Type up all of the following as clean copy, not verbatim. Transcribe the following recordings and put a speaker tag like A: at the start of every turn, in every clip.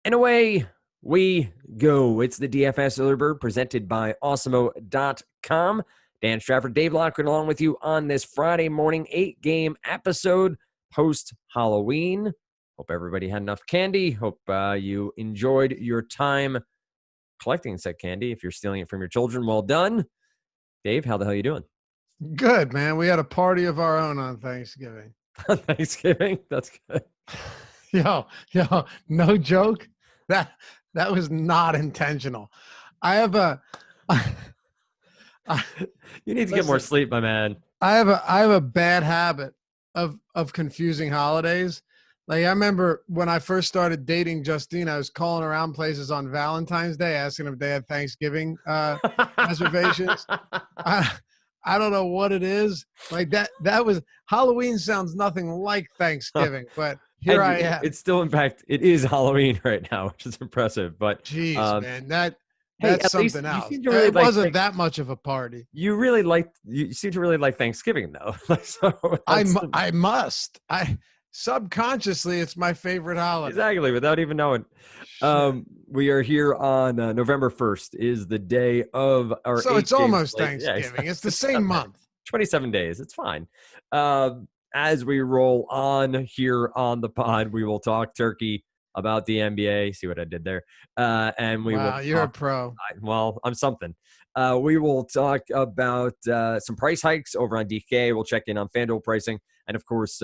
A: And away we go. It's the DFS Early Bird presented by Awesemo.com. Dan Strafford, Dave Lockwood, along with you on this Friday morning 8-game episode post-Halloween. Hope everybody had enough candy. Hope you enjoyed your time collecting said candy. If you're stealing it from your children, well done. Dave, how the hell you doing?
B: Good, man. We had a party of our own on Thanksgiving.
A: Thanksgiving? That's good.
B: Yo, no joke. That was not intentional. I have a
A: You need to get more sleep, my man.
B: I have a bad habit of confusing holidays. Like I remember when I first started dating Justine, I was calling around places on Valentine's Day asking if they had Thanksgiving reservations. I don't know what it is. Like that was Halloween sounds nothing like Thanksgiving, but here I am.
A: It's still, in fact, it is Halloween right now, which is impressive. But
B: jeez, man, that's
A: something
B: else.
A: You seem to really
B: it wasn't that much of a party.
A: You seem to really like Thanksgiving, though.
B: I must. Subconsciously, it's my favorite holiday.
A: Exactly, without even knowing. We are here on November 1st is the day of our.
B: So it's almost
A: slate.
B: Thanksgiving. Yeah, exactly. It's the same month.
A: 27 days. It's fine. As we roll on here on the pod, we will talk turkey about the NBA. See what I did there? And we will.
B: You're a pro.
A: Well, I'm something. We will talk about some price hikes over on DK. We'll check in on FanDuel pricing, and of course,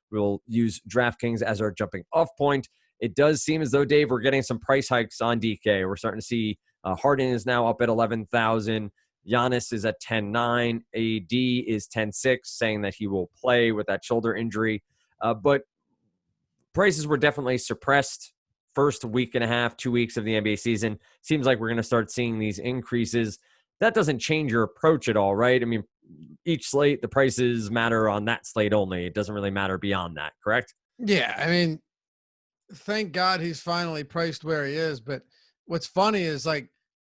A: we'll use DraftKings as our jumping off point. It does seem as though, Dave, we're getting some price hikes on DK. We're starting to see Harden is now up at 11,000. Giannis is at 10.9. AD is 10.6, saying that he will play with that shoulder injury. But prices were definitely suppressed first week and a half, 2 weeks of the NBA season. Seems like we're going to start seeing these increases. That doesn't change your approach at all, right? I mean, each slate, the prices matter on that slate only. It doesn't really matter beyond that, correct?
B: Yeah, I mean, thank God he's finally priced where he is. But what's funny is like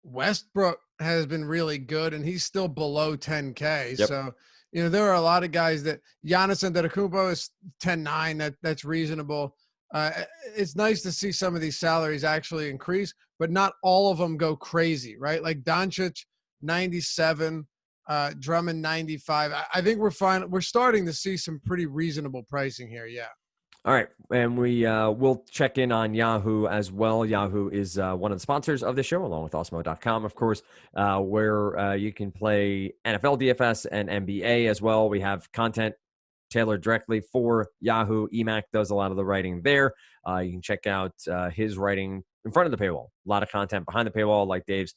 B: Westbrook has been really good, and he's still below 10K. Yep. So, there are a lot of guys that Giannis Antetokounmpo is 10.9. That's reasonable. It's nice to see some of these salaries actually increase, but not all of them go crazy, right? Like Doncic, 97. Drummond 95. I think we're starting to see some pretty reasonable pricing here. Yeah.
A: All right. And we will check in on Yahoo as well. Yahoo is one of the sponsors of the show, along with Awesemo.com, of course, where you can play NFL DFS and NBA as well. We have content tailored directly for Yahoo. EMAC does a lot of the writing there. You can check out his writing in front of the paywall. A lot of content behind the paywall, like Dave's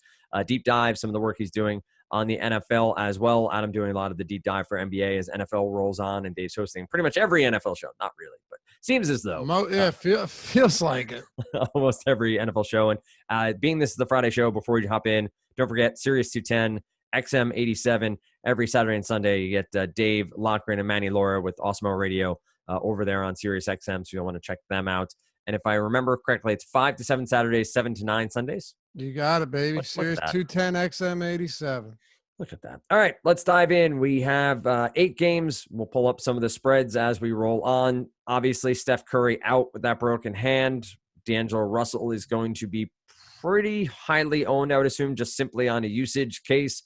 A: deep dive, some of the work he's doing on the NFL as well. Adam doing a lot of the deep dive for NBA as NFL rolls on, and Dave's hosting pretty much every NFL show. Not really, but seems as though.
B: Feels like it.
A: Almost every NFL show. And being this is the Friday show, before you hop in, don't forget Sirius 210, XM 87. Every Saturday and Sunday, you get Dave Lockgren and Manny Laura with Awesemo Radio over there on Sirius XM, so you'll want to check them out. And if I remember correctly, it's 5 to 7 Saturdays, 7 to 9 Sundays.
B: You got it, baby. Sirius 210 XM 87.
A: Look at that. All right, let's dive in. We have 8 games. We'll pull up some of the spreads as we roll on. Obviously, Steph Curry out with that broken hand. D'Angelo Russell is going to be pretty highly owned, I would assume, just simply on a usage case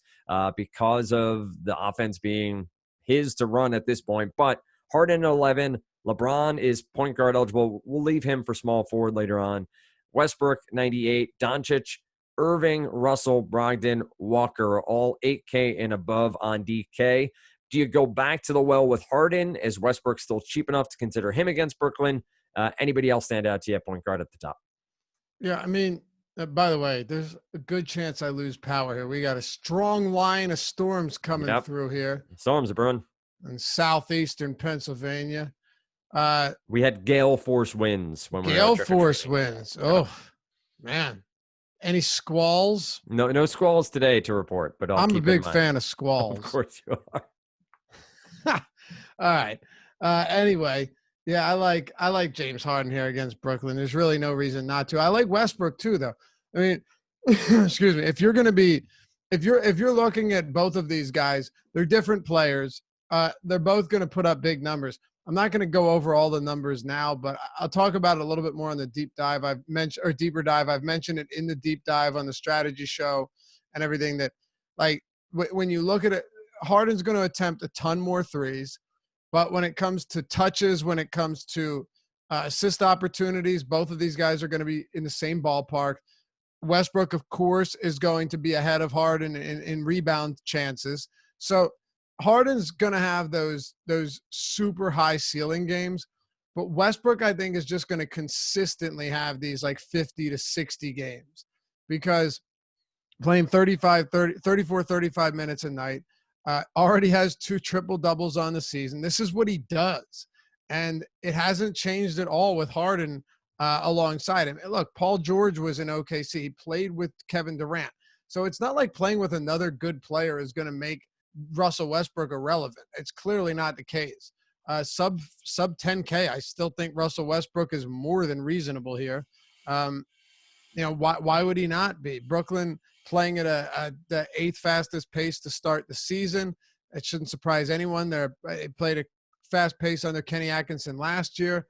A: because of the offense being his to run at this point. But Harden at 11. LeBron is point guard eligible. We'll leave him for small forward later on. Westbrook, 98. Doncic, Irving, Russell, Brogdon, Walker, all 8K and above on DK. Do you go back to the well with Harden? Is Westbrook still cheap enough to consider him against Brooklyn? Anybody else stand out to you at point guard at the top?
B: Yeah, I mean, by the way, there's a good chance I lose power here. We got a strong line of storms coming through here.
A: Storms are brewing.
B: In southeastern Pennsylvania.
A: We had gale force winds.
B: Gale force winds. Oh, man. Any squalls?
A: No squalls today to report, but I'm
B: a big fan of squalls.
A: Of course you are.
B: All right. Anyway, yeah, I like James Harden here against Brooklyn. There's really no reason not to. I like Westbrook too, though. I mean, excuse me. If you're looking at both of these guys, they're different players. They're both going to put up big numbers. I'm not going to go over all the numbers now, but I'll talk about it a little bit more on the deep dive. I've mentioned, or deeper dive. I've mentioned it in the deep dive on the strategy show and everything that, like, when you look at it, Harden's going to attempt a ton more threes, but when it comes to touches, when it comes to assist opportunities, both of these guys are going to be in the same ballpark. Westbrook, of course, is going to be ahead of Harden in rebound chances. So Harden's going to have those super high ceiling games, but Westbrook, I think, is just going to consistently have these like 50 to 60 games because playing 34, 35 minutes a night, already has 2 triple doubles on the season. This is what he does. And it hasn't changed at all with Harden alongside him. And look, Paul George was in OKC. He played with Kevin Durant. So it's not like playing with another good player is going to make Russell Westbrook irrelevant. It's clearly not the case. Sub 10K, I still think Russell Westbrook is more than reasonable here. Why would he not be? Brooklyn playing at the 8th fastest pace to start the season. It shouldn't surprise anyone. They played a fast pace under Kenny Atkinson last year.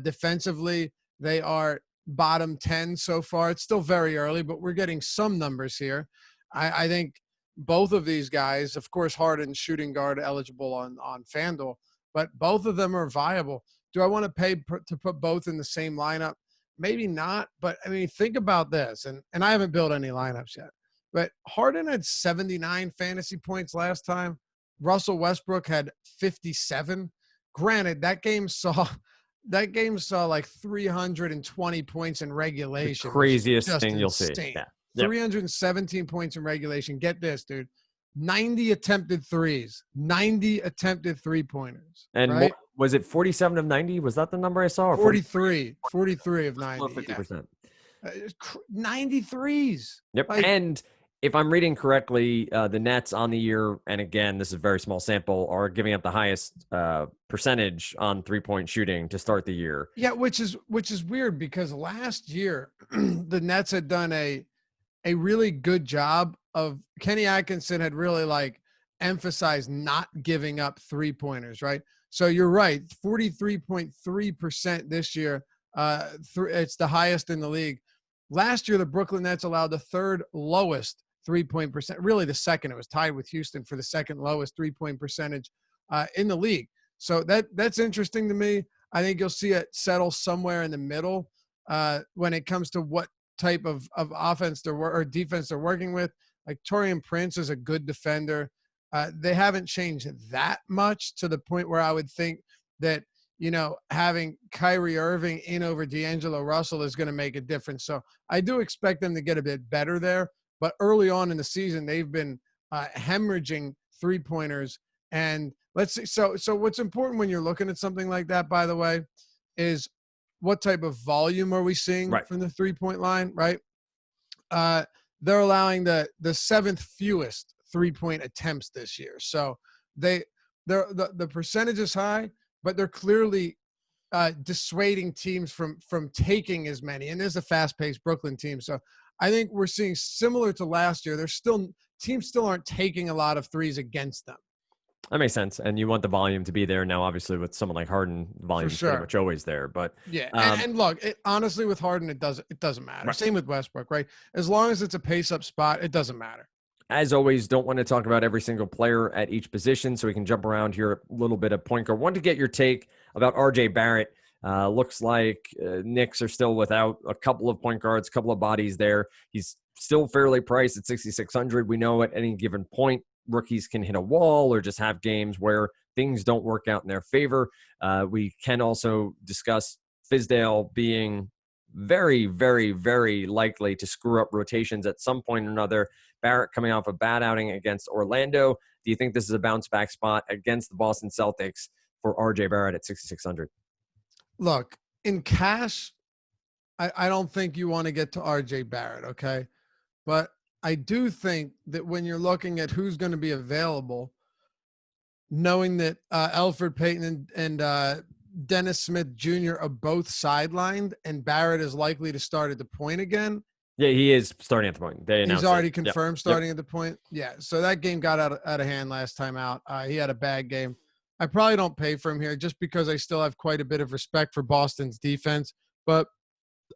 B: Defensively, they are bottom 10 so far. It's still very early, but we're getting some numbers here. I think both of these guys, of course, Harden shooting guard eligible on FanDuel, but both of them are viable. Do I want to pay to put both in the same lineup? Maybe not, but I mean, think about this, and I haven't built any lineups yet, but Harden had 79 fantasy points last time. Russell Westbrook had 57. Granted, that game saw like 320 points in regulation.
A: The craziest thing you'll
B: insane.
A: see. Yeah.
B: Yep. 317 points in regulation. Get this, dude. 90 attempted threes, 90 attempted three-pointers.
A: And
B: right?
A: was it 47 of 90? Was that the number I saw? Or
B: 43 of 90.
A: 50%.
B: Yeah. 93s.
A: Yep.
B: Like,
A: and if I'm reading correctly, the Nets on the year, and again, this is a very small sample, are giving up the highest percentage on three-point shooting to start the year.
B: Yeah, which is weird because last year the Nets had done a really good job of Kenny Atkinson had really like emphasized not giving up three-pointers, right? So you're right, 43.3% this year. It's the highest in the league. Last year, the Brooklyn Nets allowed the 3rd lowest three-point percent, really the 2nd. It was tied with Houston for the 2nd lowest three-point percentage in the league. So that's interesting to me. I think you'll see it settle somewhere in the middle when it comes to what type of offense or defense they're working with. Like Taurean Prince is a good defender. They haven't changed that much to the point where I would think that, having Kyrie Irving in over D'Angelo Russell is going to make a difference. So I do expect them to get a bit better there. But early on in the season, they've been hemorrhaging three-pointers. And let's see. So what's important when you're looking at something like that, by the way, is what type of volume are we seeing from the three-point line, right? They're allowing the 7th fewest three-point attempts this year. So the percentage is high, but they're clearly dissuading teams from taking as many. And there's a fast-paced Brooklyn team. So I think we're seeing similar to last year. Teams still aren't taking a lot of threes against them.
A: That makes sense. And you want the volume to be there. Now, obviously, with someone like Harden, volume is pretty much always there. But
B: yeah, and look, honestly, with Harden, it doesn't matter. Right. Same with Westbrook, right? As long as it's a pace-up spot, it doesn't matter.
A: As always, don't want to talk about every single player at each position, so we can jump around here a little bit of point guard. Want to get your take about R.J. Barrett. Looks like Knicks are still without a couple of point guards, a couple of bodies there. He's still fairly priced at $6,600. We know at any given point, rookies can hit a wall or just have games where things don't work out in their favor. We can also discuss Fizdale being very, very, very likely to screw up rotations at some point or another. Barrett coming off a bad outing against Orlando. Do you think this is a bounce back spot against the Boston Celtics for RJ Barrett at 6,600?
B: Look, in cash, I don't think you want to get to RJ Barrett, okay? But I do think that when you're looking at who's going to be available, knowing that Elfrid Payton and Dennis Smith Jr. are both sidelined and Barrett is likely to start at the point again,
A: Yeah, he is starting at the point. They
B: He's
A: announced it.
B: already
A: Yep.
B: confirmed starting at the point. Yeah. So that game got out of hand last time out. He had a bad game. I probably don't pay for him here just because I still have quite a bit of respect for Boston's defense. But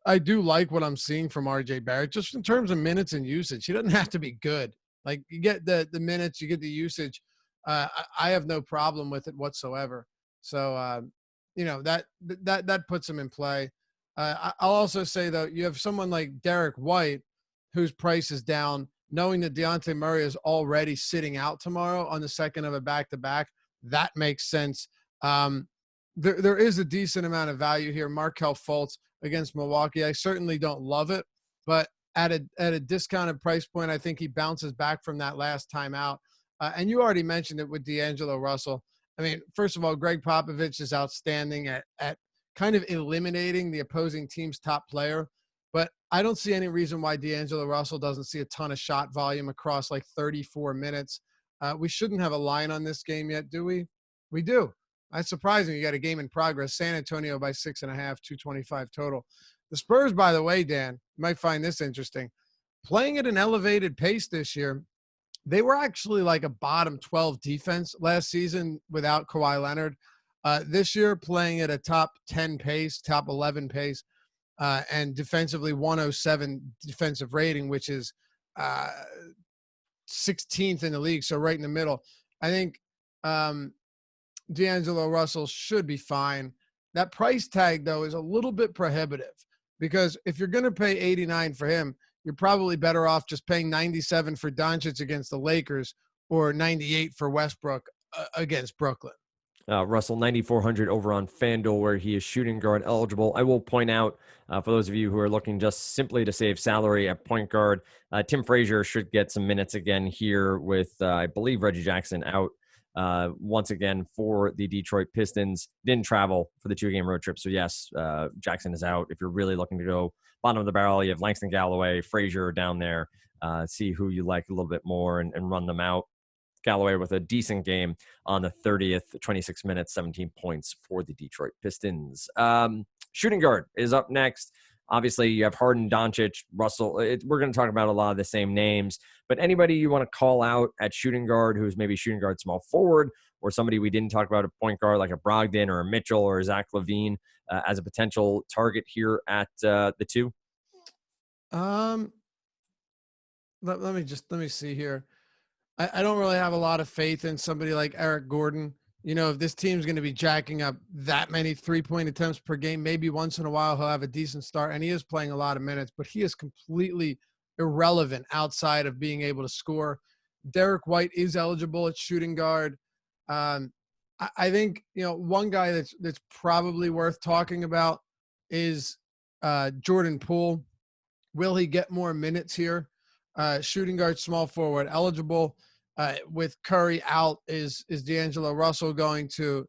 B: I do like what I'm seeing from RJ Barrett just in terms of minutes and usage. He doesn't have to be good. Like you get the minutes, you get the usage. I have no problem with it whatsoever. So that puts him in play. I'll also say though, you have someone like Derek White, whose price is down, knowing that Dejounte Murray is already sitting out tomorrow on the second of a back-to-back. That makes sense. There is a decent amount of value here. Markelle Fultz against Milwaukee. I certainly don't love it, but at a discounted price point, I think he bounces back from that last time out. And you already mentioned it with D'Angelo Russell. I mean, first of all, Greg Popovich is outstanding at kind of eliminating the opposing team's top player. But I don't see any reason why D'Angelo Russell doesn't see a ton of shot volume across like 34 minutes. We shouldn't have a line on this game yet, do we? We do. That's surprising. You got a game in progress. San Antonio by 6.5, 225 total. The Spurs, by the way, Dan, you might find this interesting. Playing at an elevated pace this year, they were actually like a bottom 12 defense last season without Kawhi Leonard. This year, playing at a top 10 pace, top 11 pace, and defensively 107 defensive rating, which is 16th in the league, so right in the middle. I think D'Angelo Russell should be fine. That price tag, though, is a little bit prohibitive because if you're going to pay 89 for him, you're probably better off just paying 97 for Doncic against the Lakers or 98 for Westbrook against Brooklyn.
A: Russell, 9,400 over on FanDuel, where he is shooting guard eligible. I will point out, for those of you who are looking just simply to save salary at point guard, Tim Frazier should get some minutes again here with, I believe, Reggie Jackson out once again for the Detroit Pistons. Didn't travel for the 2-game road trip. So, yes, Jackson is out. If you're really looking to go bottom of the barrel, you have Langston Galloway, Frazier down there. See who you like a little bit more and run them out. Galloway with a decent game on the 30th, 26 minutes, 17 points for the Detroit Pistons. Shooting guard is up next. Obviously, you have Harden, Doncic, Russell. We're going to talk about a lot of the same names, but anybody you want to call out at shooting guard who's maybe shooting guard small forward, or somebody we didn't talk about at point guard like a Brogdon or a Mitchell or a Zach LaVine as a potential target here at the 2?
B: Let me see here. I don't really have a lot of faith in somebody like Eric Gordon. You know, if this team's going to be jacking up that many 3-point attempts per game, maybe once in a while he'll have a decent start, and he is playing a lot of minutes, but he is completely irrelevant outside of being able to score. Derek White is eligible at shooting guard. I think, you know, one guy that's probably worth talking about is Jordan Poole. Will he get more minutes here? Shooting guard, small forward, eligible. With Curry out, is D'Angelo Russell going to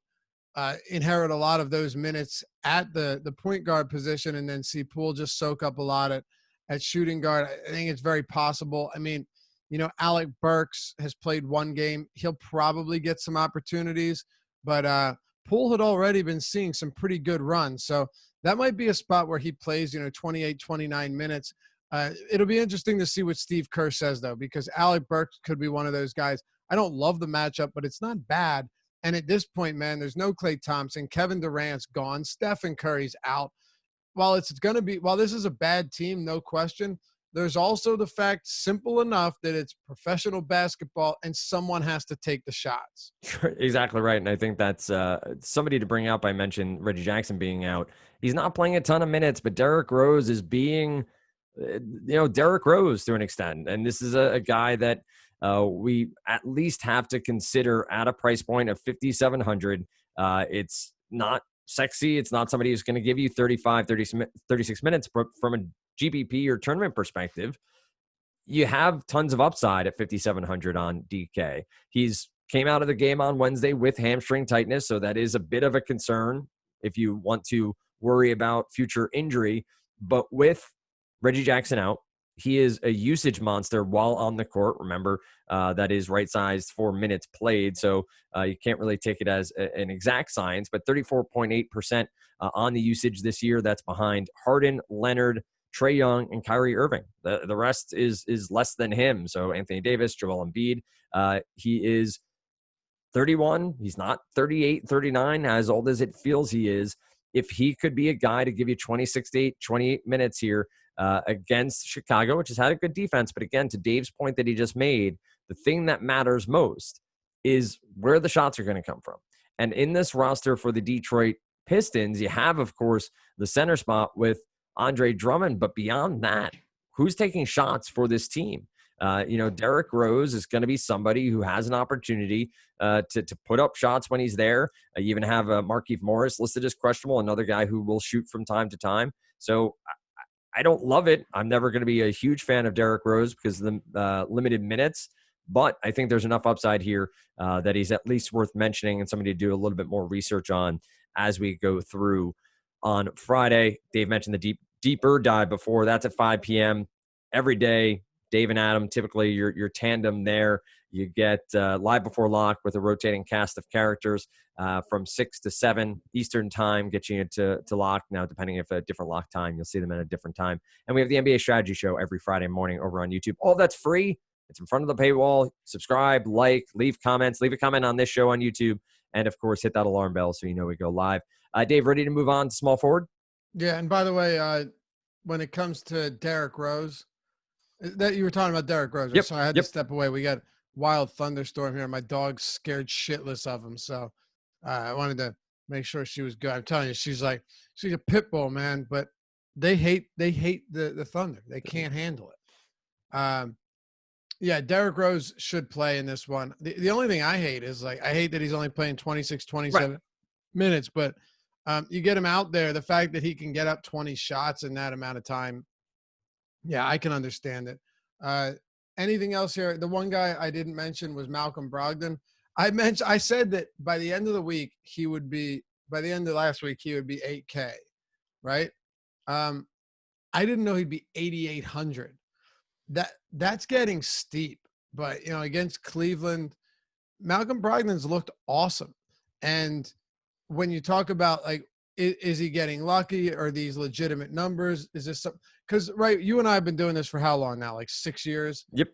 B: inherit a lot of those minutes at the point guard position and then see Poole just soak up a lot at shooting guard? I think it's very possible. I mean, you know, Alec Burks has played one game. He'll probably get some opportunities, but Poole had already been seeing some pretty good runs. So that might be a spot where he plays, you know, 28, 29 minutes. It'll be interesting to see what Steve Kerr says, though, because Alec Burks could be one of those guys. I don't love the matchup, but it's not bad. And at this point, man, there's no Klay Thompson. Kevin Durant's gone. Stephen Curry's out. While this is a bad team, no question, there's also the fact, simple enough, that it's professional basketball and someone has to take the shots.
A: Exactly right. And I think that's somebody to bring up. I mentioned Reggie Jackson being out. He's not playing a ton of minutes, but Derrick Rose is being Derrick Rose to an extent. And this is a guy that we at least have to consider at a price point of 5,700. It's not sexy. It's not somebody who's going to give you 35, 36 minutes, but from a GPP or tournament perspective, you have tons of upside at 5,700 on DK. He's came out of the game on Wednesday with hamstring tightness, so that is a bit of a concern if you want to worry about future injury. But with Reggie Jackson out, he is a usage monster while on the court. Remember, that is right-sized for minutes played, so you can't really take it as an exact science, but 34.8% on the usage this year. That's behind Harden, Leonard, Trae Young, and Kyrie Irving. The rest is less than him. So Anthony Davis, Joel Embiid, he is 31. He's not 38, 39, as old as it feels he is. If he could be a guy to give you 26 to 28 minutes here against Chicago, which has had a good defense, but again, to Dave's point that he just made, the thing that matters most is where the shots are going to come from. And in this roster for the Detroit Pistons, you have, of course, the center spot with Andre Drummond. But beyond that, who's taking shots for this team? Derrick Rose is going to be somebody who has an opportunity to put up shots when he's there. You even have Markieff Morris listed as questionable, another guy who will shoot from time to time. So I don't love it. I'm never going to be a huge fan of Derrick Rose because of the limited minutes. But I think there's enough upside here that he's at least worth mentioning and somebody to do a little bit more research on as we go through on Friday. Dave mentioned the deeper dive before. That's at 5 p.m. every day. Dave and Adam, typically your tandem there. You get Live Before Lock with a rotating cast of characters from 6 to 7 Eastern time, get you to lock. Now, depending if a different lock time, you'll see them at a different time. And we have the NBA Strategy Show every Friday morning over on YouTube. All that's free. It's in front of the paywall. Subscribe, like, leave comments. Leave a comment on this show on YouTube. And, of course, hit that alarm bell so you know we go live. Dave, ready to move on to small forward?
B: Yeah, and by the way, when it comes to Derrick Rose, that you were talking about Derrick Rose,
A: Yep.
B: so I had to step away. We got wild thunderstorm here. My dog's scared shitless of him, so I wanted to make sure she was good. I'm telling you, she's a pit bull, man. But they hate the thunder. They can't handle it. Yeah, Derrick Rose should play in this one. The only thing I hate is I hate that he's only playing 26, 27 minutes, but you get him out there. The fact that he can get up 20 shots in that amount of time, yeah, I can understand it. Anything else here? The one guy I didn't mention was Malcolm Brogdon. I said that by the end of the week, by the end of last week, he would be 8K, right? I didn't know he'd be 8,800. That's getting steep, but against Cleveland, Malcolm Brogdon's looked awesome. And when you talk about is he getting lucky? Are these legitimate numbers? Is this something? Because you and I have been doing this for how long now? Like 6 years.
A: Yep.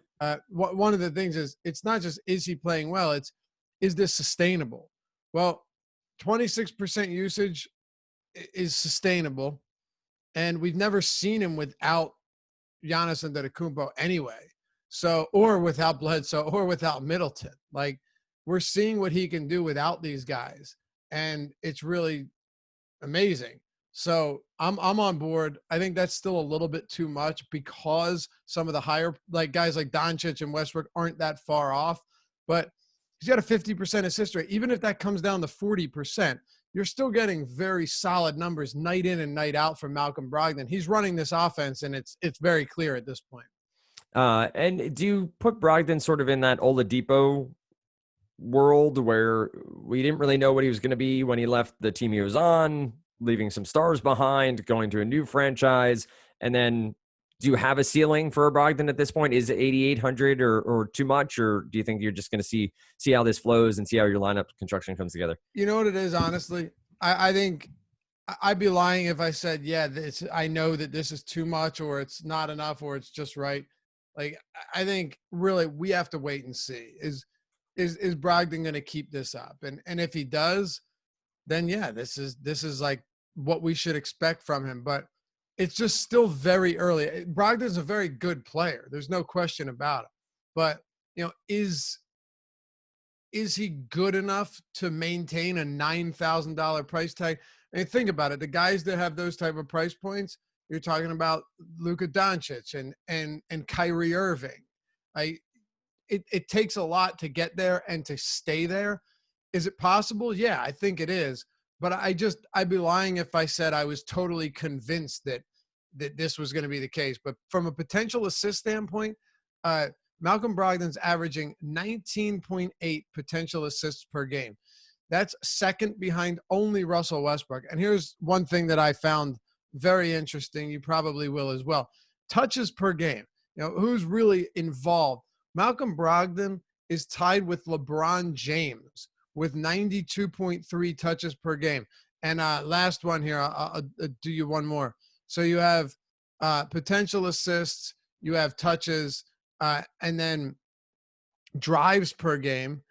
B: One of the things is it's not just is he playing well? It's is this sustainable? Well, 26% usage is sustainable, and we've never seen him without Giannis Antetokounmpo anyway. So, or without Bledsoe, or without Middleton. We're seeing what he can do without these guys, and it's really amazing. So I'm on board. I think that's still a little bit too much because some of the higher guys like Doncic and Westbrook aren't that far off, but he's got a 50% assist rate. Even if that comes down to 40%, you're still getting very solid numbers night in and night out from Malcolm Brogdon. He's running this offense, and it's very clear at this point.
A: And do you put Brogdon sort of in that Oladipo world where we didn't really know what he was going to be when he left the team he was on, leaving some stars behind, going to a new franchise? And then do you have a ceiling for Brogdon at this point? Is it 8,800 or too much? Or do you think you're just going to see how this flows and see how your lineup construction comes together?
B: You know what it is, honestly? I think I'd be lying if I said, yeah, I know that this is too much, or it's not enough, or it's just right. I think really we have to wait and see. Is Brogdon going to keep this up? And if he does, then yeah, this is like what we should expect from him. But it's just still very early. Brogdon's a very good player. There's no question about it. But is he good enough to maintain a $9,000 price tag? I mean, think about it. The guys that have those type of price points, you're talking about Luka Doncic and Kyrie Irving. It takes a lot to get there and to stay there. Is it possible? Yeah, I think it is. But I'd be lying if I said I was totally convinced that this was going to be the case. But from a potential assist standpoint, Malcolm Brogdon's averaging 19.8 potential assists per game. That's second behind only Russell Westbrook. And here's one thing that I found very interesting. You probably will as well. Touches per game. Who's really involved? Malcolm Brogdon is tied with LeBron James with 92.3 touches per game. And last one here, I'll do you one more. So you have potential assists, you have touches, and then drives per game.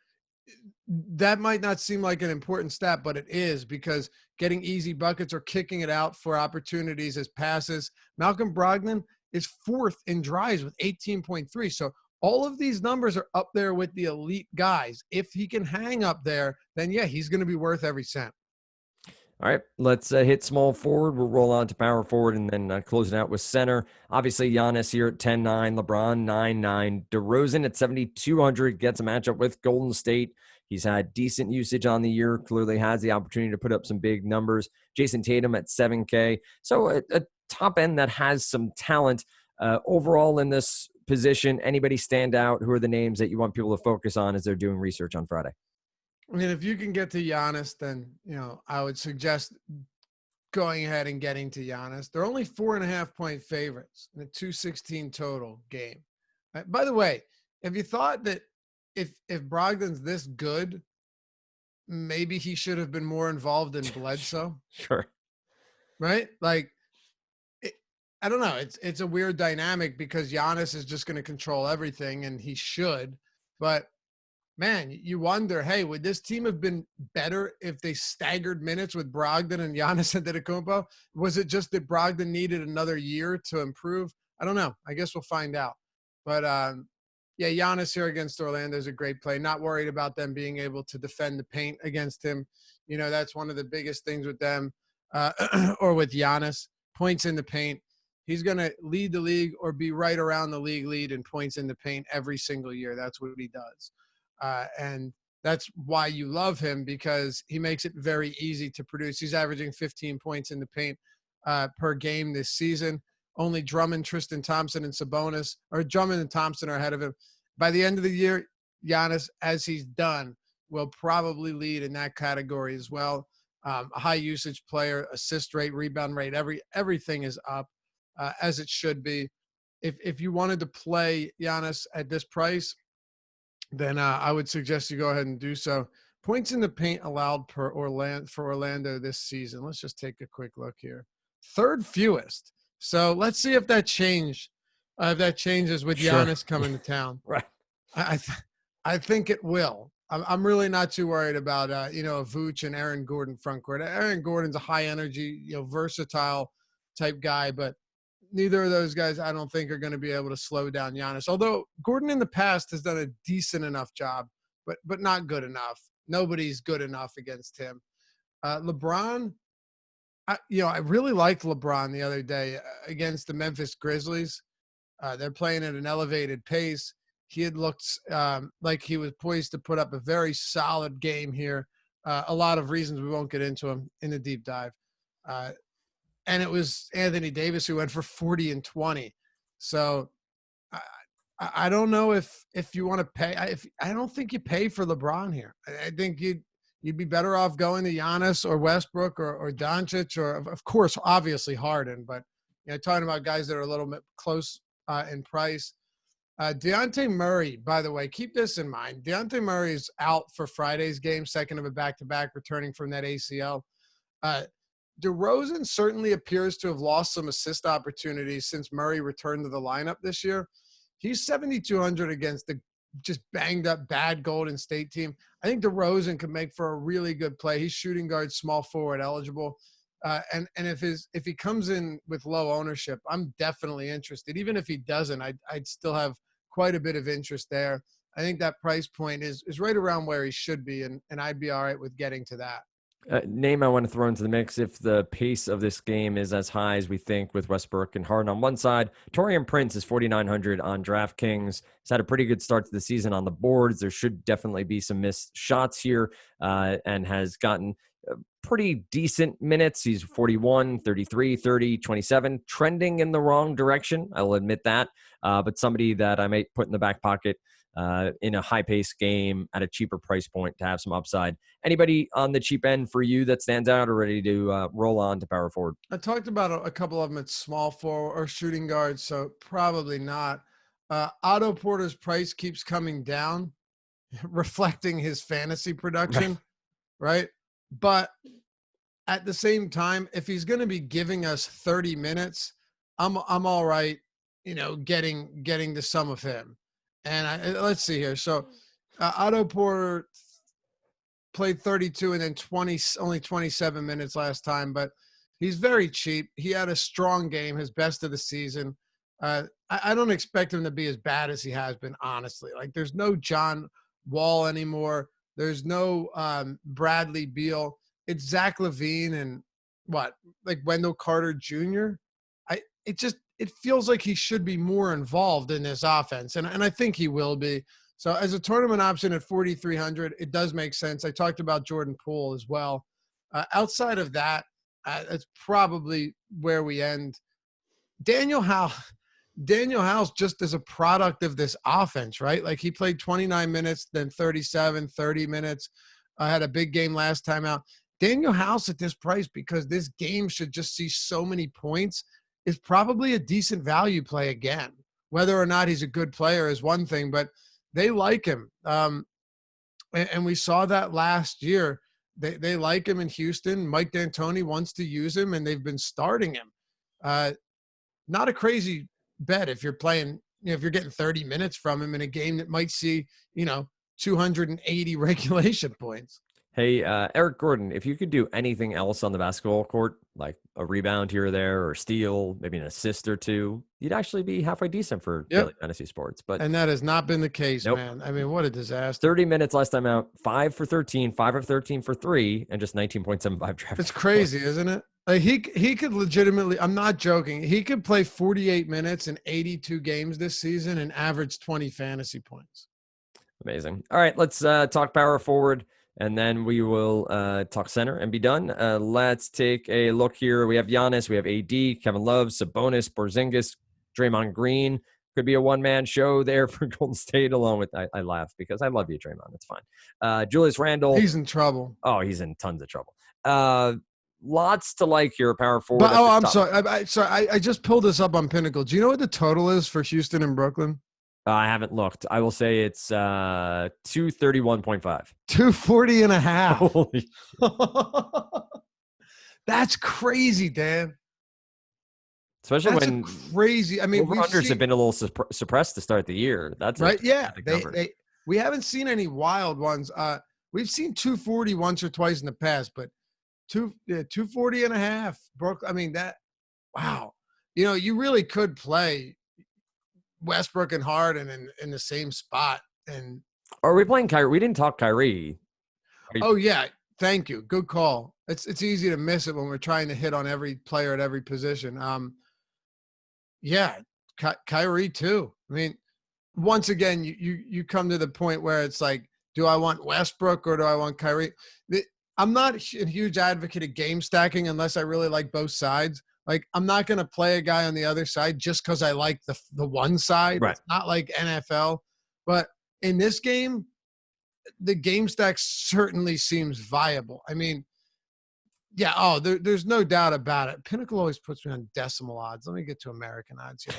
B: That might not seem like an important stat, but it is, because getting easy buckets or kicking it out for opportunities as passes. Malcolm Brogdon is 4th in drives with 18.3. So all of these numbers are up there with the elite guys. If he can hang up there, then yeah, he's going to be worth every cent.
A: All right, let's hit small forward. We'll roll on to power forward and then closing out with center. Obviously, Giannis here at 10-9, LeBron 9-9. DeRozan at 7,200 gets a matchup with Golden State. He's had decent usage on the year, clearly has the opportunity to put up some big numbers. Jason Tatum at 7K. So a top end that has some talent. Overall in this position, anybody stand out? Who are the names that you want people to focus on as they're doing research on Friday?
B: I mean, if you can get to Giannis, then, I would suggest going ahead and getting to Giannis. They're only 4.5-point favorites in a 216 total game. By the way, have you thought that if Brogdon's this good, maybe he should have been more involved in Bledsoe?
A: Sure.
B: Right? Like, I don't know. It's a weird dynamic because Giannis is just going to control everything, and he should. But man, you wonder, hey, would this team have been better if they staggered minutes with Brogdon and Giannis Antetokounmpo? Was it just that Brogdon needed another year to improve? I don't know. I guess we'll find out. But, yeah, Giannis here against Orlando is a great play. Not worried about them being able to defend the paint against him. That's one of the biggest things with them or with Giannis. Points in the paint. He's going to lead the league or be right around the league lead in points in the paint every single year. That's what he does. And that's why you love him, because he makes it very easy to produce. He's averaging 15 points in the paint per game this season. Only Drummond, Tristan Thompson, and Sabonis, or Drummond and Thompson, are ahead of him. By the end of the year, Giannis, as he's done, will probably lead in that category as well. A high usage player, assist rate, rebound rate, everything is up as it should be. If you wanted to play Giannis at this price, then I would suggest you go ahead and do so. Points in the paint allowed for Orlando this season. Let's just take a quick look here. 3rd fewest. So let's see if that changes with Giannis coming to town.
A: Right.
B: I think it will. I'm really not too worried about a Vooch and Aaron Gordon frontcourt. Aaron Gordon's a high energy, versatile type guy, but neither of those guys, I don't think, are going to be able to slow down Giannis. Although Gordon in the past has done a decent enough job, but not good enough. Nobody's good enough against him. LeBron, I really liked LeBron the other day against the Memphis Grizzlies. They're playing at an elevated pace. He had looked like he was poised to put up a very solid game here. A lot of reasons we won't get into them in the deep dive. And it was Anthony Davis who went for 40 and 20. So I don't know if you want to pay. I don't think you pay for LeBron here. I think you'd be better off going to Giannis or Westbrook or Doncic or, of course, obviously Harden. But talking about guys that are a little bit close in price. Dejounte Murray, by the way, keep this in mind. Dejounte Murray is out for Friday's game, second of a back-to-back, returning from that ACL. DeRozan certainly appears to have lost some assist opportunities since Murray returned to the lineup this year. He's 7,200 against the just banged up bad Golden State team. I think DeRozan could make for a really good play. He's shooting guard, small forward eligible. And if he comes in with low ownership, I'm definitely interested. Even if he doesn't, I'd still have quite a bit of interest there. I think that price point is right around where he should be, and I'd be all right with getting to that.
A: Name I want to throw into the mix if the pace of this game is as high as we think with Westbrook and Harden on one side. Taurean Prince is 4,900 on DraftKings. He's had a pretty good start to the season on the boards. There should definitely be some missed shots here and has gotten pretty decent minutes. He's 41, 33, 30, 27, trending in the wrong direction. I'll admit that. But somebody that I might put in the back pocket in a high-paced game at a cheaper price point to have some upside. Anybody on the cheap end for you that stands out or ready to roll on to power forward?
B: I talked about a couple of them at small forward or shooting guard, so probably not. Otto Porter's price keeps coming down, reflecting his fantasy production, right? But at the same time, if he's going to be giving us 30 minutes, I'm all right, getting the sum of him. And let's see here. So Otto Porter played 32 and then only 27 minutes last time, but he's very cheap. He had a strong game, his best of the season. I don't expect him to be as bad as he has been, honestly. Like, there's no John Wall anymore. There's no Bradley Beal. It's Zach LaVine and like Wendell Carter Jr. It feels like he should be more involved in this offense, and I think he will be. So as a tournament option at 4,300, it does make sense. I talked about Jordan Poole as well. Outside of that, that's probably where we end. Daniel House just as a product of this offense, right? Like, he played 29 minutes, then 37, 30 minutes. Had a big game last time out. Daniel House at this price, because this game should just see so many points, is probably a decent value play again. Whether or not he's a good player is one thing, but they like him. And we saw that last year. They like him in Houston. Mike D'Antoni wants to use him, and they've been starting him. Not a crazy bet if you're playing, if you're getting 30 minutes from him in a game that might see, 280 regulation points.
A: Hey, Eric Gordon, if you could do anything else on the basketball court, like a rebound here or there, or steal, maybe an assist or two, you'd actually be halfway decent for daily fantasy sports.
B: And that has not been the case, man. I mean, what a disaster.
A: 30 minutes last time out, 5 for 13, 5 of 13 for 3, and just 19.75 draft.
B: It's crazy, isn't it? Like, he could legitimately, I'm not joking, he could play 48 minutes in 82 games this season and average 20 fantasy points.
A: Amazing. All right, let's talk power forward, and then we will talk center and be done. Let's take a look here. We have Giannis, we have AD, Kevin Love, Sabonis, Porzingis, Draymond Green. Could be a one-man show there for Golden State, along with, I laugh because I love you, Draymond. It's fine. Julius Randle.
B: He's in trouble.
A: Oh, he's in tons of trouble. Lots to like here, power forward.
B: But, I'm sorry. I just pulled this up on Pinnacle. Do you know what the total is for Houston and Brooklyn?
A: I haven't looked. I will say it's 231.5.
B: 240 and a half.
A: Holy.
B: That's crazy, Dan.
A: Especially
B: That's
A: when
B: crazy. I mean,
A: over-unders have been a little suppressed to start the year. That's
B: right. Yeah. We haven't seen any wild ones. We've seen 240 once or twice in the past, but 240 and a half. Brooklyn. I mean, wow. You really could play Westbrook and Harden in the same spot. And
A: are we playing Kyrie? We didn't talk Kyrie.
B: Oh yeah, thank you. Good call. It's easy to miss it when we're trying to hit on every player at every position. Yeah, Kyrie too. I mean, once again, you come to the point where it's like, do I want Westbrook or do I want Kyrie? I'm not a huge advocate of game stacking unless I really like both sides. Like, I'm not going to play a guy on the other side just because I like the one side.
A: Right.
B: It's not like NFL. But in this game, the game stack certainly seems viable. I mean, yeah, there's no doubt about it. Pinnacle always puts me on decimal odds. Let me get to American odds here.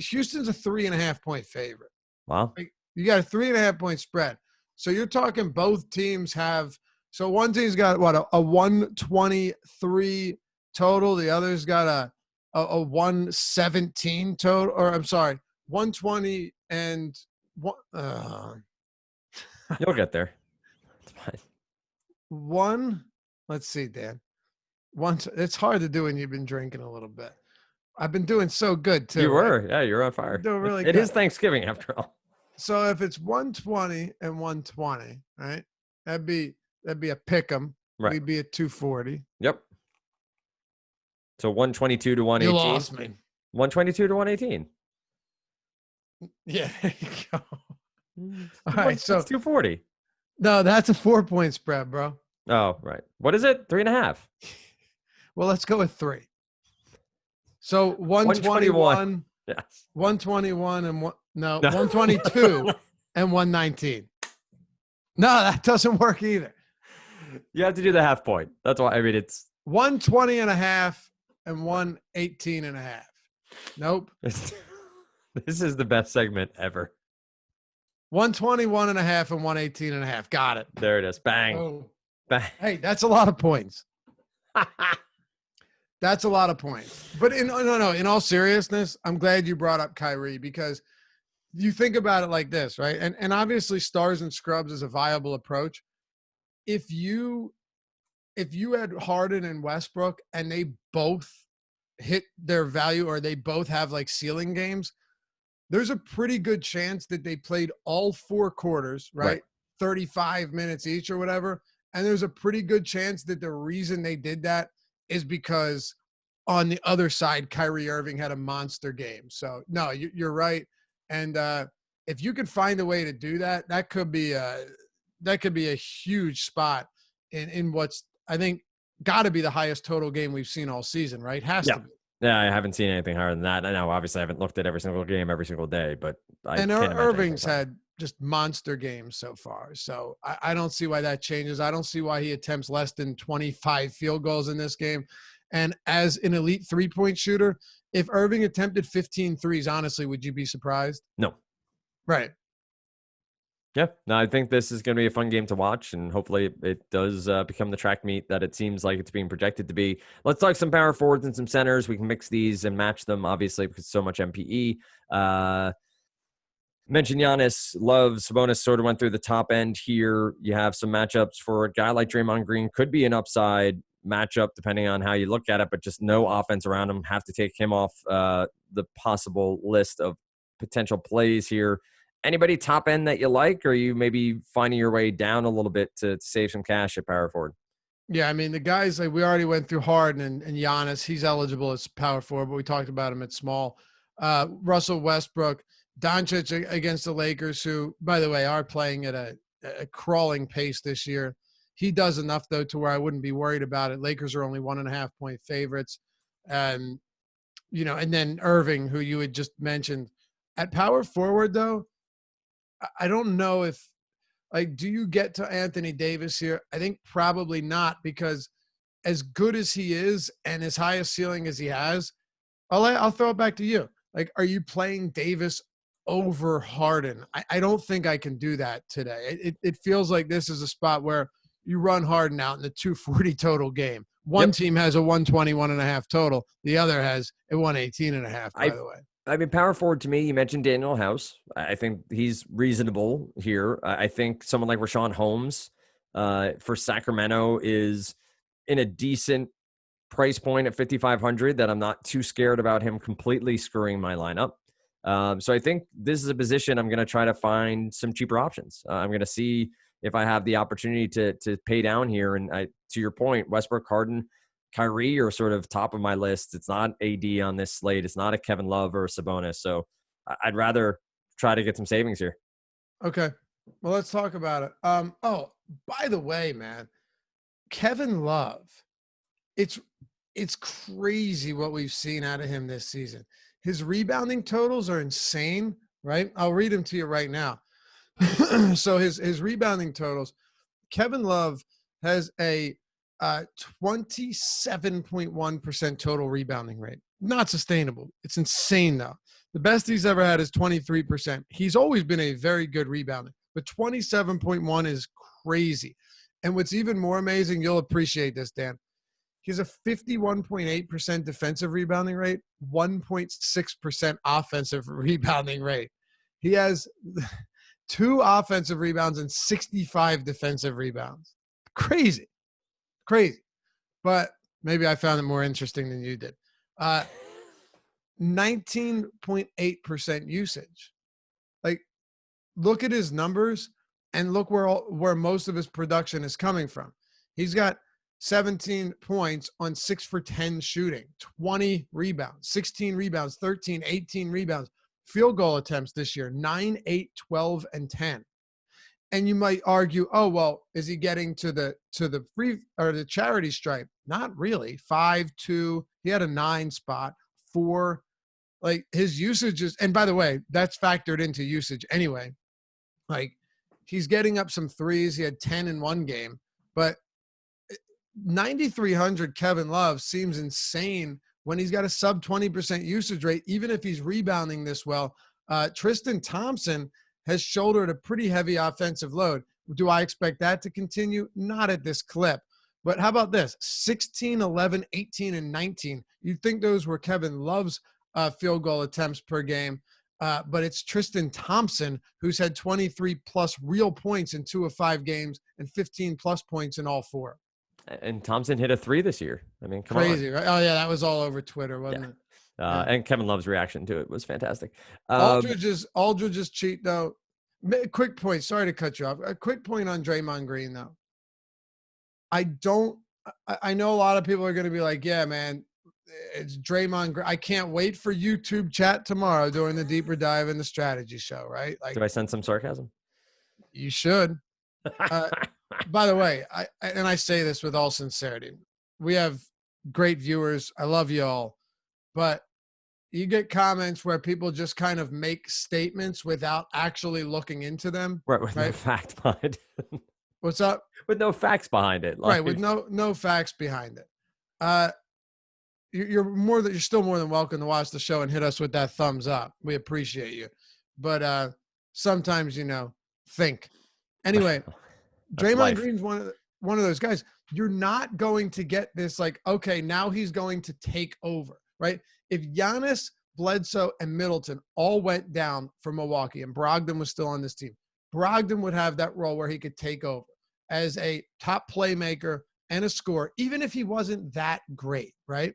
B: Houston's a 3.5 point favorite.
A: Wow.
B: You got a 3.5 point spread. So you're talking both teams have – so one team's got, a 123 – total. The other's got a 117 total, or I'm sorry, 120 and one.
A: You'll get there. It's fine.
B: Let's see, Dan. It's hard to do when you've been drinking a little bit. I've been doing so good too.
A: You were, right? Yeah, you're on fire.
B: Doing really
A: it
B: good.
A: is Thanksgiving after all.
B: So if it's 120 and 120, right? That'd be a pick 'em.
A: Right.
B: We'd be at 240.
A: Yep. So 122 to 118.
B: You lost me.
A: 122 to 118.
B: Yeah, there you go. All right, so
A: 240.
B: No, that's a 4 point spread, bro.
A: Oh, right. What is it? 3.5.
B: Well, let's go with 3. So 121.
A: Yes.
B: 121 and 122 and 119. No, that doesn't work either.
A: You have to do the half point. That's why. I mean, it's
B: 120 and a half and 118 and a half. Nope.
A: This is the best segment ever.
B: 121 and a half and 118 and a half. Got it.
A: There it is. Bang.
B: Oh.
A: Bang.
B: Hey, that's a lot of points. That's a lot of points. But in all seriousness, I'm glad you brought up Kyrie, because you think about it like this, right? And obviously stars and scrubs is a viable approach. If you had Harden and Westbrook and they both hit their value, or they both have like ceiling games, there's a pretty good chance that they played all 4 quarters, right? 35 minutes each or whatever. And there's a pretty good chance that the reason they did that is because on the other side, Kyrie Irving had a monster game. So no, you're right. And if you could find a way to do that, that could be a huge spot in what's, I think, got to be the highest total game we've seen all season, right? Has to be.
A: Yeah, I haven't seen anything higher than that. I know, obviously, I haven't looked at every single game every single day, but I
B: and
A: can't imagine
B: Irving's had just monster games so far. So I don't see why that changes. I don't see why he attempts less than 25 field goals in this game. And as an elite 3-point shooter, if Irving attempted 15 threes, honestly, would you be surprised?
A: No.
B: Right.
A: Yeah, no, I think this is going to be a fun game to watch, and hopefully it does become the track meet that it seems like it's being projected to be. Let's talk some power forwards and some centers. We can mix these and match them, obviously, because so much MPE. Mentioned Giannis, Love, Sabonis sort of went through the top end here. You have some matchups for a guy like Draymond Green. Could be an upside matchup depending on how you look at it, but just no offense around him. Have to take him off the possible list of potential plays here. Anybody top end that you like, or are you maybe finding your way down a little bit to save some cash at power forward?
B: Yeah, I mean, the guys, like we already went through Harden and Giannis. He's eligible as power forward, but we talked about him at small. Russell Westbrook, Doncic against the Lakers, who, by the way, are playing at a crawling pace this year. He does enough, though, to where I wouldn't be worried about it. Lakers are only 1.5-point favorites. And then Irving, who you had just mentioned. At power forward, though, I don't know if, do you get to Anthony Davis here? I think probably not, because as good as he is and as high a ceiling as he has, I'll throw it back to you. Are you playing Davis over Harden? I don't think I can do that today. It feels like this is a spot where you run Harden out in the 240 total game. One team has a 121.5 total. The other has a 118.5, by the way.
A: I mean, power forward to me, you mentioned Daniel House. I think he's reasonable here. I think someone like Rashawn Holmes for Sacramento is in a decent price point at 5,500 that I'm not too scared about him completely screwing my lineup. So I think this is a position I'm going to try to find some cheaper options. I'm going to see if I have the opportunity to pay down here. And to your point, Westbrook, Harden, Kyrie are sort of top of my list. It's not AD on this slate. It's not a Kevin Love or a Sabonis. So I'd rather try to get some savings here.
B: Okay. Well, let's talk about it. Oh, by the way, man, Kevin Love, it's crazy what we've seen out of him this season. His rebounding totals are insane, right? I'll read them to you right now. So his rebounding totals, Kevin Love has a 27.1% total rebounding rate. Not sustainable. It's insane, though. The best he's ever had is 23%. He's always been a very good rebounder, but 27.1 is crazy. And what's even more amazing, you'll appreciate this, Dan. He has a 51.8% defensive rebounding rate, 1.6% offensive rebounding rate. He has 2 offensive rebounds and 65 defensive rebounds. Crazy. But maybe I found it more interesting than you did. 19.8% usage. Look at his numbers and look where most of his production is coming from. He's got 17 points on 6 for 10 shooting, 20 rebounds, 16 rebounds, 13, 18 rebounds, field goal attempts this year, 9, 8, 12, and 10. And you might argue, oh, well, is he getting to the free or the charity stripe? Not really. 5, 2. He had a 9 spot, 4. His usage is, and by the way, that's factored into usage anyway. He's getting up some threes. He had 10 in one game, but 9,300 Kevin Love seems insane when he's got a sub 20% usage rate, even if he's rebounding this well. Tristan Thompson has shouldered a pretty heavy offensive load. Do I expect that to continue? Not at this clip. But how about this? 16, 11, 18, and 19. You'd think those were Kevin Love's field goal attempts per game. But it's Tristan Thompson, who's had 23 plus real points in 2 of 5 games and 15 plus points in all 4.
A: And Thompson hit a 3 this year. I mean, come
B: Crazy,
A: on.
B: right? Oh, yeah, that was all over Twitter, wasn't
A: Yeah.
B: it? Yeah.
A: And Kevin Love's reaction to it was fantastic.
B: Aldridge's cheat, though. Quick point. Sorry to cut you off. A quick point on Draymond Green, though. I know a lot of people are going to be like, yeah, man, it's Draymond Green. I can't wait for YouTube chat tomorrow during the deeper dive in the strategy show, right? Like,
A: did I sense some sarcasm?
B: You should. By the way, I say this with all sincerity. We have great viewers. I love you all. But you get comments where people just kind of make statements without actually looking into them.
A: Right, with no fact behind it.
B: What's up?
A: With no facts behind it.
B: Right, with no facts behind it. You're still more than welcome to watch the show and hit us with that thumbs up. We appreciate you. But sometimes, think. Anyway, Draymond Green's one of those guys. You're not going to get this like, okay, now he's going to take over, right? If Giannis, Bledsoe, and Middleton all went down for Milwaukee and Brogdon was still on this team, Brogdon would have that role where he could take over as a top playmaker and a scorer, even if he wasn't that great, right?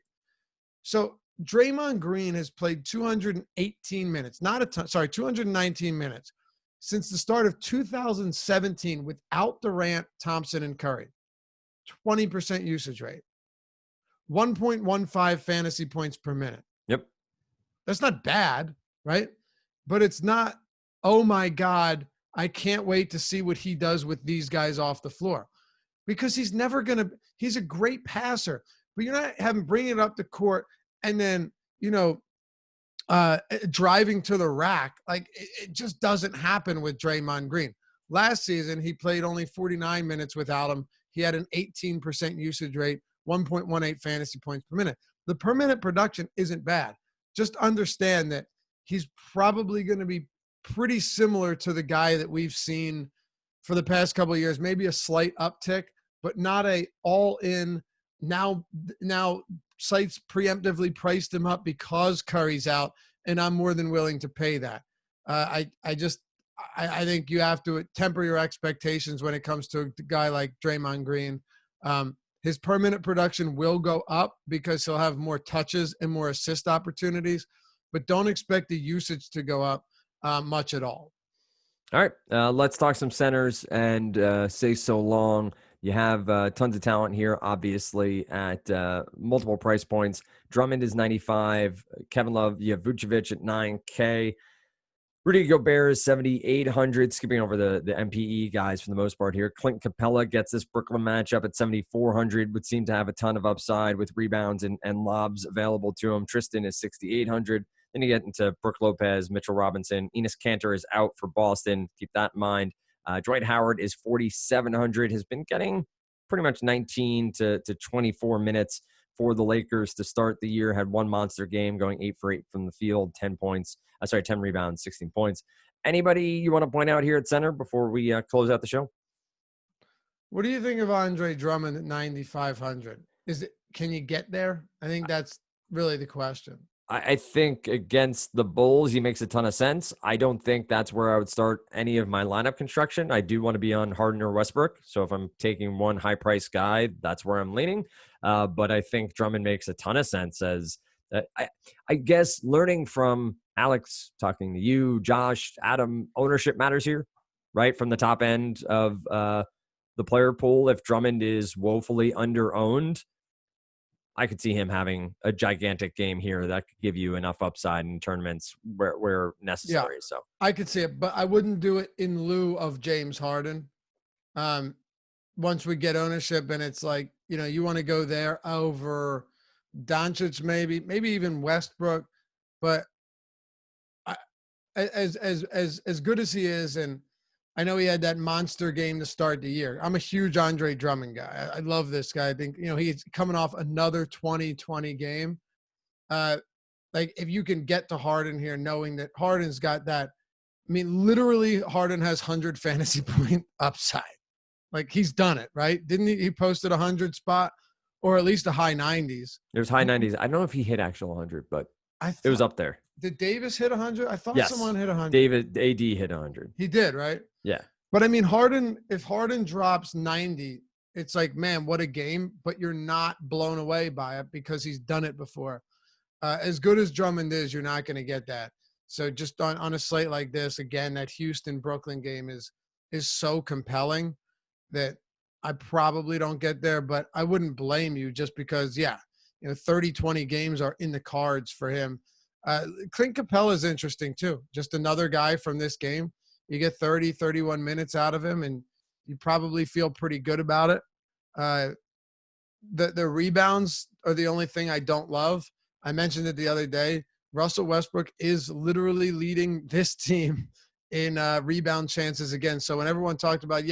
B: So Draymond Green has played 218 minutes, 219 minutes since the start of 2017 without Durant, Thompson, and Curry. 20% usage rate. 1.15 fantasy points per minute.
A: Yep.
B: That's not bad, right? But it's not, oh my God, I can't wait to see what he does with these guys off the floor. Because he's a great passer, but you're not bringing it up the court and then, driving to the rack. Like it just doesn't happen with Draymond Green. Last season, he played only 49 minutes without him. He had an 18% usage rate, 1.18 fantasy points per minute. The per minute production isn't bad. Just understand that he's probably going to be pretty similar to the guy that we've seen for the past couple of years, maybe a slight uptick, but not a all in. Now sites preemptively priced him up because Curry's out, and I'm more than willing to pay that. I think you have to temper your expectations when it comes to a guy like Draymond Green. His per minute production will go up because he'll have more touches and more assist opportunities, but don't expect the usage to go up much at all.
A: All right, let's talk some centers and say so long. You have tons of talent here, obviously, at multiple price points. Drummond is 95. Kevin Love, you have Vucevic at 9K. Rudy Gobert is 7,800, skipping over the MPE guys for the most part here. Clint Capella gets this Brooklyn matchup at 7,400, would seem to have a ton of upside with rebounds and lobs available to him. Tristan is 6,800. Then you get into Brook Lopez, Mitchell Robinson. Enes Kanter is out for Boston. Keep that in mind. Dwight Howard is 4,700, has been getting pretty much 19 to 24 minutes for the Lakers to start the year. Had one monster game going 8 for 8 from the field, 10 rebounds, 16 points. Anybody you want to point out here at center before we close out the show?
B: What do you think of Andre Drummond at 9,500? Can you get there? I think that's really the question.
A: I think against the Bulls, he makes a ton of sense. I don't think that's where I would start any of my lineup construction. I do want to be on Harden or Westbrook. So if I'm taking one high-priced guy, that's where I'm leaning. But I think Drummond makes a ton of sense as I guess learning from Alex, talking to you, Josh, Adam, ownership matters here, right? From the top end of the player pool, if Drummond is woefully under-owned, I could see him having a gigantic game here that could give you enough upside in tournaments where necessary.
B: Yeah,
A: so
B: I could see it, but I wouldn't do it in lieu of James Harden. Once we get ownership and it's like, you want to go there over Doncic, maybe even Westbrook, but as good as he is, and I know he had that monster game to start the year. I'm a huge Andre Drummond guy. I love this guy. I think, he's coming off another 2020 game. Like if you can get to Harden here, knowing that Harden's got that, literally Harden has 100 fantasy point upside, Like, he's done it, right? Didn't he posted 100 spot or at least a high 90s?
A: There's high 90s. I don't know if he hit actual 100, but it was up there.
B: Did Davis hit 100? I thought someone hit 100.
A: David AD hit 100.
B: He did, right?
A: Yeah.
B: But I mean, if Harden drops 90, it's like, man, what a game. But you're not blown away by it because he's done it before. As good as Drummond is, you're not going to get that. So just on a slate like this, again, that Houston-Brooklyn game is so compelling that I probably don't get there, but I wouldn't blame you just because, 30-20 games are in the cards for him. Clint Capella is interesting too. Just another guy from this game. You get 30, 31 minutes out of him, and you probably feel pretty good about it. The rebounds are the only thing I don't love. I mentioned it the other day. Russell Westbrook is literally leading this team in rebound chances again. So when everyone talked about,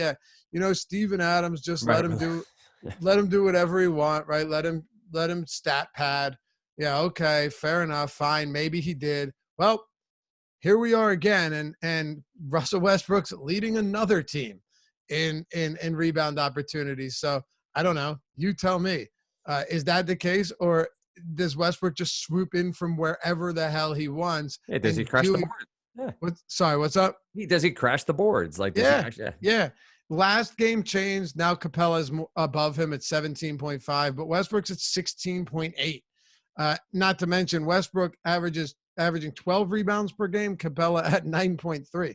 B: Steven Adams, just let him do whatever he want, right? Let him stat pad. Yeah, okay, fair enough, fine. Maybe he did. Well, here we are again, and Russell Westbrook's leading another team in rebound opportunities. So I don't know. You tell me. Is that the case, or does Westbrook just swoop in from wherever the hell he wants?
A: Yeah, does he crash the board? Yeah.
B: What's up?
A: Does he crash the boards? Like,
B: yeah. Last game changed. Now Capella's above him at 17.5, but Westbrook's at 16.8. Not to mention Westbrook averaging 12 rebounds per game. Capella at 9.3.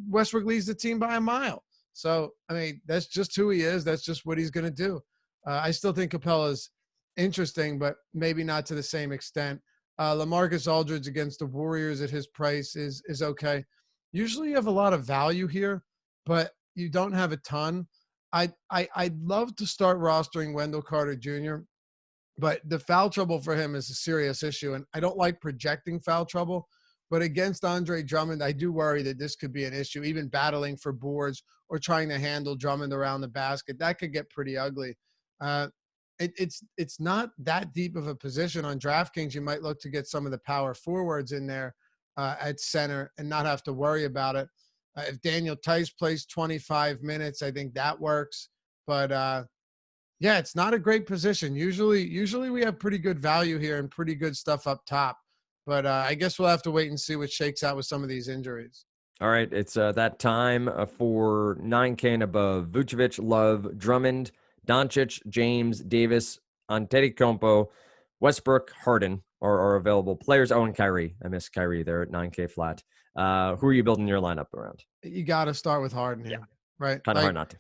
B: Westbrook leads the team by a mile. So, I mean, that's just who he is. That's just what he's going to do. I still think Capella's interesting, but maybe not to the same extent. LaMarcus Aldridge against the Warriors at his price is okay. Usually you have a lot of value here, but you don't have a ton. I'd love to start rostering Wendell Carter Jr., but the foul trouble for him is a serious issue, and I don't like projecting foul trouble. But against Andre Drummond, I do worry that this could be an issue, even battling for boards or trying to handle Drummond around the basket. That could get pretty ugly. It's not that deep of a position on DraftKings. You might look to get some of the power forwards in there at center and not have to worry about it. If Daniel Tice plays 25 minutes, I think that works. But it's not a great position. Usually we have pretty good value here and pretty good stuff up top. But I guess we'll have to wait and see what shakes out with some of these injuries.
A: All right, it's that time for 9K and above. Vucevic, Love, Drummond, Doncic, James, Davis, Antetokounmpo, Westbrook, Harden are available players. Oh, and Kyrie. I missed Kyrie there at 9K flat. Who are you building your lineup around?
B: You got to start with Harden here, right?
A: Kind of hard not to.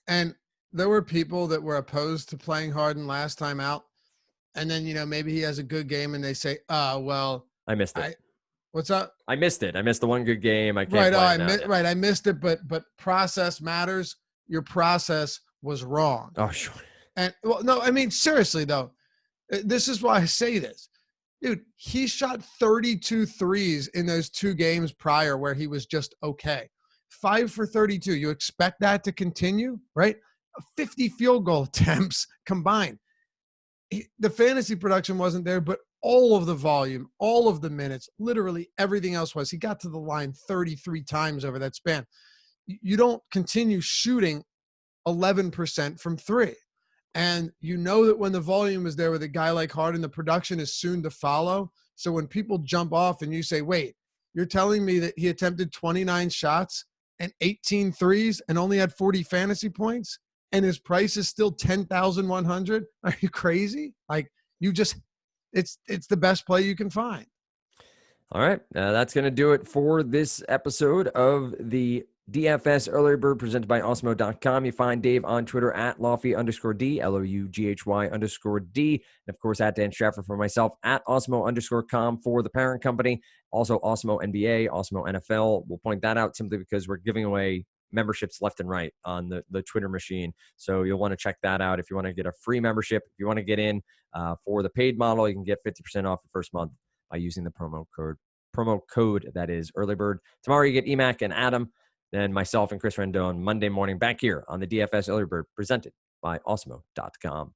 B: And there were people that were opposed to playing Harden last time out. And then, maybe he has a good game and they say, oh, well.
A: I missed it.
B: What's up?
A: I missed it. I missed the one good game. I can't play
B: I missed it, but process matters. Your process was wrong.
A: Oh, sure.
B: And well, no, I mean, seriously though, this is why I say this. Dude, he shot 32 threes in those 2 games prior where he was just okay. 5 for 32. You expect that to continue, right? 50 field goal attempts combined. The fantasy production wasn't there, but all of the volume, all of the minutes, literally everything else was. He got to the line 33 times over that span. You don't continue shooting 11% from 3. And you know that when the volume is there with a guy like Harden, the production is soon to follow. So when people jump off and you say, wait, you're telling me that he attempted 29 shots and 18 threes and only had 40 fantasy points and his price is still 10,100? Are you crazy? Like, it's the best play you can find.
A: All right. That's going to do it for this episode of the DFS Early Bird presented by Osmo.com. You find Dave on Twitter at Lofty_D, LOUGHY_D. And of course, at Dan Stratford for myself at Osmo_com for the parent company. Also, Osmo NBA, Osmo NFL. We'll point that out simply because we're giving away memberships left and right on the Twitter machine. So you'll want to check that out if you want to get a free membership. If you want to get in for the paid model, you can get 50% off the first month by using the promo code that is Early Bird. Tomorrow you get Emac and Adam. Then myself and Chris Rendon Monday morning back here on the DFS Early Bird presented by Osmo.com.